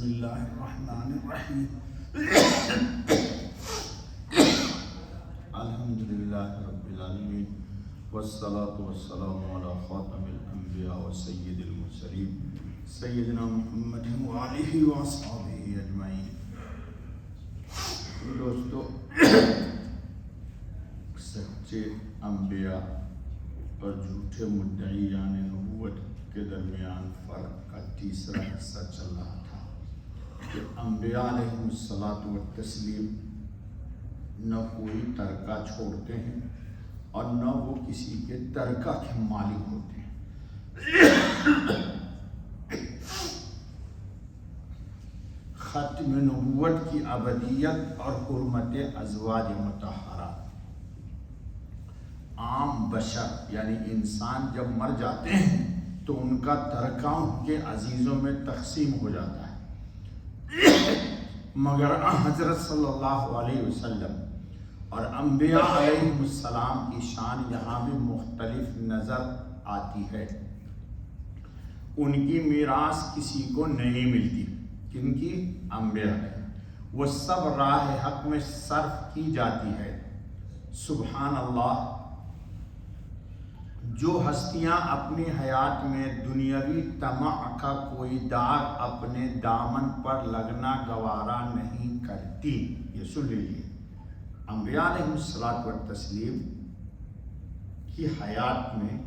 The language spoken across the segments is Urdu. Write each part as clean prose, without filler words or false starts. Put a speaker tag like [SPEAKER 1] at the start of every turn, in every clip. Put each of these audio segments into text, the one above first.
[SPEAKER 1] بسم اللہ الرحمن الرحیم الحمدللہ رب العالمین والصلاة والسلام علی خاتم الانبیاء و سید المرسلین سیدنا محمد وآلہ واصحابہ اجمعین۔ دوستو، سچے انبیاء اور جھوٹے مدعیان نبوت کے درمیان فرق کا تیسرا حصہ چل رہا تھا کہ انبیاء علیہم الصلاۃ والتسلیم نہ کوئی ترکہ چھوڑتے ہیں اور نہ وہ کسی کے ترکہ کے مالک ہوتے ہیں۔ ختم نبوت کی ابدیت اور حرمت ازواج مطہرہ، عام بشر یعنی انسان جب مر جاتے ہیں تو ان کا ترکہ ان کے عزیزوں میں تقسیم ہو جاتا ہے، مگر حضرت صلی اللہ علیہ وسلم اور انبیاء علیہ السلام کی شان یہاں بھی مختلف نظر آتی ہے۔ ان کی میراث کسی کو نہیں ملتی، کن کی؟ انبیاء ہے، وہ سب راہ حق میں صرف کی جاتی ہے۔ سبحان اللہ، جو ہستیاں اپنی حیات میں دنیاوی طمع کا کوئی داغ اپنے دامن پر لگنا گوارا نہیں کرتی، یہ سن لیجیے، انبیاء علیہ الصلوۃ والتسلیم کی حیات میں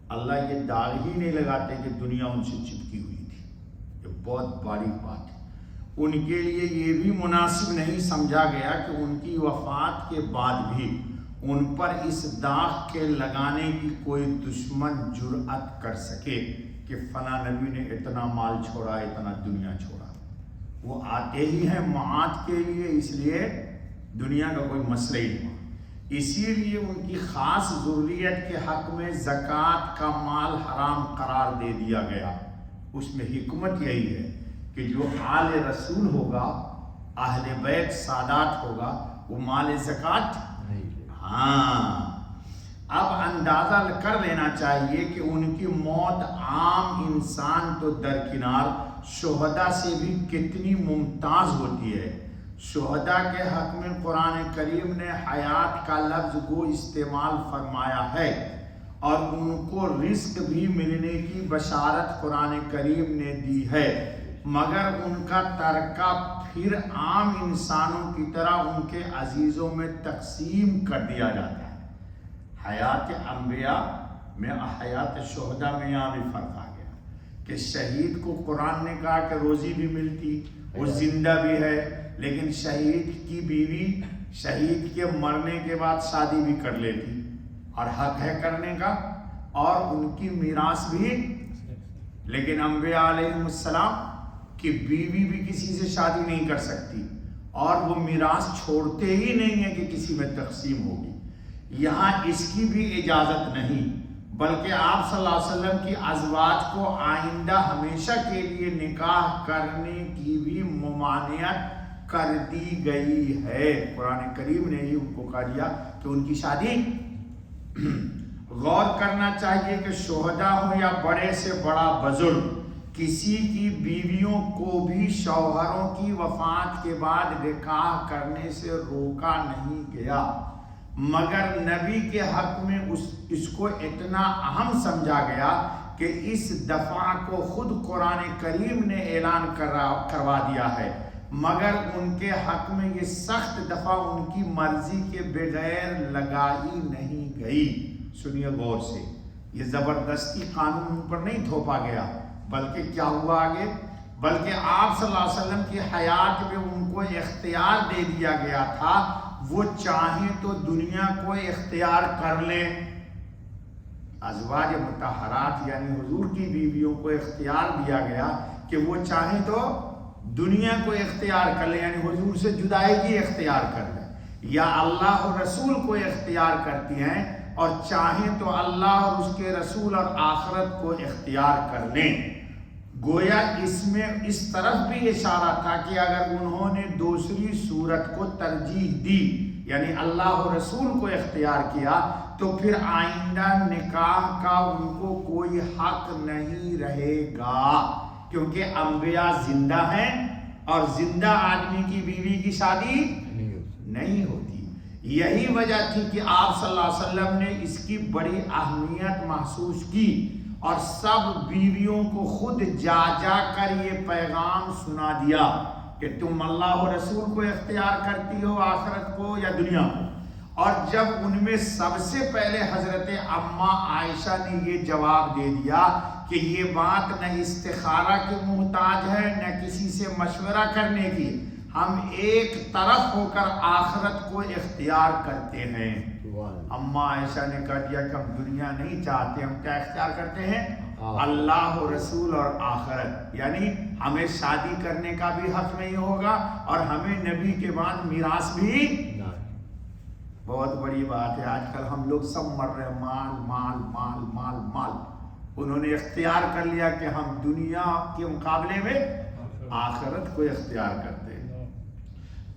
[SPEAKER 1] اللہ یہ داغ ہی نہیں لگاتے کہ دنیا ان سے چپکی ہوئی تھی، یہ بہت بڑی بات ہے۔ ان کے لیے یہ بھی مناسب نہیں سمجھا گیا کہ ان کی وفات کے بعد بھی ان پر اس داغ کے لگانے کی کوئی دشمن جرأت کر سکے کہ فلاں نبی نے اتنا مال چھوڑا، اتنا دنیا چھوڑا۔ وہ آتے ہی ہیں معاد کے لیے، اس لیے دنیا کا کوئی مسئلہ ہی نہیں۔ اسی لیے ان کی خاص ضروریت کے حق میں زکوٰۃ کا مال حرام قرار دے دیا گیا۔ اس میں حکمت یہی ہے کہ جو آل رسول ہوگا، اہل بیت سادات ہوگا، وہ مال زکوٰۃ اب اندازہ کر لینا چاہیے کہ ان کی موت عام انسان تو درکنار شہداء سے بھی کتنی ممتاز ہوتی ہے۔ شہداء کے حق میں قرآن کریم نے حیات کا لفظ گو استعمال فرمایا ہے اور ان کو رزق بھی ملنے کی بشارت قرآن کریم نے دی ہے، مگر ان کا ترکہ پھر عام انسانوں کی طرح ان کے عزیزوں میں تقسیم کر دیا جاتا ہے۔ حیات انبیاء میں حیات شہداء میں یہاں بھی فرق آ گیا کہ شہید کو قرآن نے کہا کہ روزی بھی ملتی، وہ زندہ بھی ہے، لیکن شہید کی بیوی شہید کے مرنے کے بعد شادی بھی کر لیتی اور حق ہے کرنے کا، اور ان کی میراث بھی، لیکن انبیاء علیہ السلام کہ بیوی بھی کسی سے شادی نہیں کر سکتی اور وہ میراث چھوڑتے ہی نہیں ہیں کہ کسی میں تقسیم ہوگی، یہاں اس کی بھی اجازت نہیں، بلکہ آپ صلی اللہ علیہ وسلم کی ازواج کو آئندہ ہمیشہ کے لیے نکاح کرنے کی بھی ممانعت کر دی گئی ہے۔ قرآن کریم نے ہی ان کو کہا دیا کہ ان کی شادی غور کرنا چاہیے کہ شہداء ہو یا بڑے سے بڑا بزرگ، کسی کی بیویوں کو بھی شوہروں کی وفات کے بعد نکاح کرنے سے روکا نہیں گیا، مگر نبی کے حق میں اس کو اتنا اہم سمجھا گیا کہ اس دفعہ کو خود قرآن کریم نے اعلان کروا دیا ہے، مگر ان کے حق میں یہ سخت دفعہ ان کی مرضی کے بغیر لگائی نہیں گئی۔ سنیے غور سے، یہ زبردستی قانون ان پر نہیں تھوپا گیا، بلکہ کیا ہوا آگے؟ بلکہ آپ صلی اللہ علیہ وسلم کی حیات میں ان کو اختیار دے دیا گیا تھا، وہ چاہیں تو دنیا کو اختیار کر لیں۔ ازواج مطہرات یعنی حضور کی بیویوں کو اختیار دیا گیا کہ وہ چاہیں تو دنیا کو اختیار کر لیں، یعنی حضور سے جدائی کی اختیار کر لیں، یا اللہ اور رسول کو اختیار کرتی ہیں اور چاہیں تو اللہ اور اس کے رسول اور آخرت کو اختیار کر لیں۔ گویا اس میں اس طرف بھی اشارہ تھا کہ اگر انہوں نے دوسری صورت کو ترجیح دی، یعنی اللہ اور رسول کو اختیار کیا، تو پھر آئندہ نکاح کا ان کو کوئی حق نہیں رہے گا، کیونکہ انبیاء زندہ ہیں اور زندہ آدمی کی بیوی کی شادی نہیں ہوتی. یہی وجہ تھی کہ آپ صلی اللہ علیہ وسلم نے اس کی بڑی اہمیت محسوس کی اور سب بیویوں کو خود جا جا کر یہ پیغام سنا دیا کہ تم اللہ و رسول کو اختیار کرتی ہو آخرت کو یا دنیا کو. اور جب ان میں سب سے پہلے حضرت اماں عائشہ نے یہ جواب دے دیا کہ یہ بات نہ استخارہ کی محتاج ہے نہ کسی سے مشورہ کرنے کی، ہم ایک طرف ہو کر آخرت کو اختیار کرتے ہیں. اماں عائشہ نے کہہ دیا کہ ہم دنیا نہیں چاہتے، ہم کیا اختیار کرتے ہیں؟ اللہ و رسول اور آخرت. یعنی ہمیں شادی کرنے کا بھی حق نہیں ہوگا اور ہمیں نبی کے بعد میراث بھی. بہت بڑی بات ہے. آج کل ہم لوگ سب مر رہے ہیں، مال مال مال مال مال. انہوں نے اختیار کر لیا کہ ہم دنیا کے مقابلے میں آخرت کو اختیار کرتے ہیں.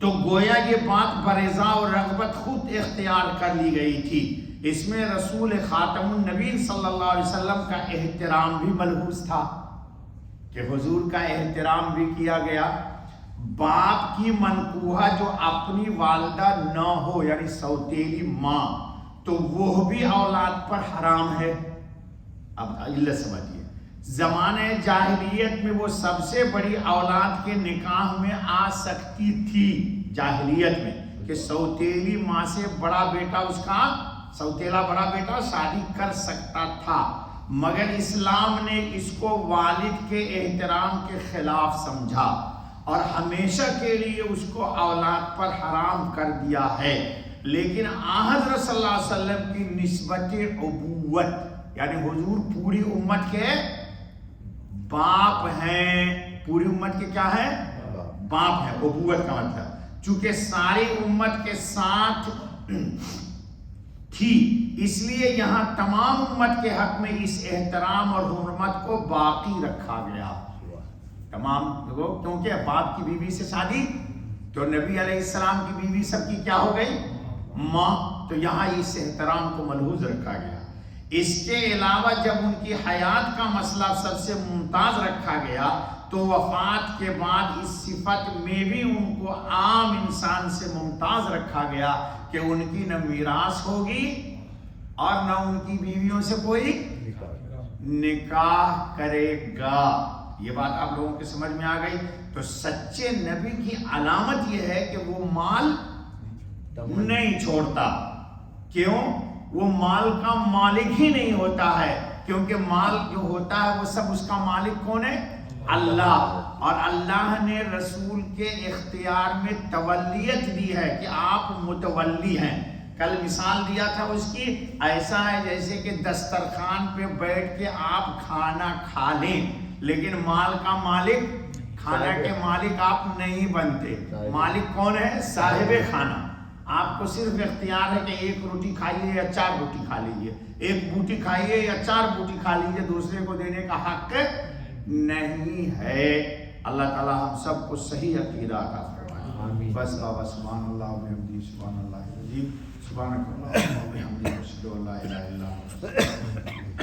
[SPEAKER 1] تو گویا یہ بات برضا اور رغبت خود اختیار کر لی گئی تھی. اس میں رسول خاتم النبی صلی اللہ علیہ وسلم کا احترام بھی ملحوظ تھا کہ حضور کا احترام بھی کیا گیا. باپ کی منکوحہ جو اپنی والدہ نہ ہو یعنی سوتیلی ماں، تو وہ بھی اولاد پر حرام ہے. اب علت سمجھیے، زمانہ جاہلیت میں وہ سب سے بڑی اولاد کے نکاح میں آ سکتی تھی جاہلیت میں کہ سوتیلی ماں سے بڑا بیٹا اس کا سوتیلا بڑا بیٹا شادی کر سکتا تھا. مگر اسلام نے اس کو والد کے احترام کے خلاف سمجھا اور ہمیشہ کے لیے اس کو اولاد پر حرام کر دیا ہے. لیکن حضرت صلی اللہ علیہ وسلم کی نسبت ابوت یعنی حضور پوری امت کے باپ ہیں. پوری امت کے کیا ہے؟ باپ ہیں. ابوت کا مطلب چونکہ ساری امت کے ساتھ تھی، اس لیے یہاں تمام امت کے حق میں اس احترام اور حرمت کو باقی رکھا گیا. تمام لوگ، کیونکہ باپ کی بیوی سے شادی تو نبی علیہ السلام کی بیوی سب کی کیا ہو گئی؟ ماں. تو یہاں اس احترام کو ملحوظ رکھا گیا. اس کے علاوہ جب ان کی حیات کا مسئلہ سب سے ممتاز رکھا گیا تو وفات کے بعد اس صفت میں بھی ان کو عام انسان سے ممتاز رکھا گیا کہ ان کی نہ میراث ہوگی اور نہ ان کی بیویوں سے کوئی نکاح کرے گا. یہ بات آپ لوگوں کے سمجھ میں آ گئی. تو سچے نبی کی علامت یہ ہے کہ وہ مال نہیں چھوڑتا. کیوں؟ وہ مال کا مالک ہی نہیں ہوتا ہے، کیونکہ مال جو ہوتا ہے وہ سب اس کا مالک کون ہے؟ اللہ. اور اللہ نے رسول کے اختیار میں تولیت دی ہے کہ آپ متولی ہیں. کل مثال دیا تھا اس کی، ایسا ہے جیسے کہ دسترخوان پہ بیٹھ کے آپ کھانا کھا لیں لیکن مال کا مالک، کھانا کے مالک آپ نہیں بنتے. مالک کون ہے؟ صاحب کھانا. آپ کو صرف اختیار ہے کہ ایک روٹی کھائیے یا 4 روٹی کھا لیجیے، ایک بوٹی کھائیے یا 4 بوٹی کھا لیجیے، دوسرے کو دینے کا حق نہیں ہے. اللہ تعالی ہم سب کو صحیح عقیدہ عطا فرمائے. بس بابا سبحان اللہ و بحمدہ سبحان اللہ العظیم سبحانک اللہم و بحمدک اشہد ان لا الہ الا انت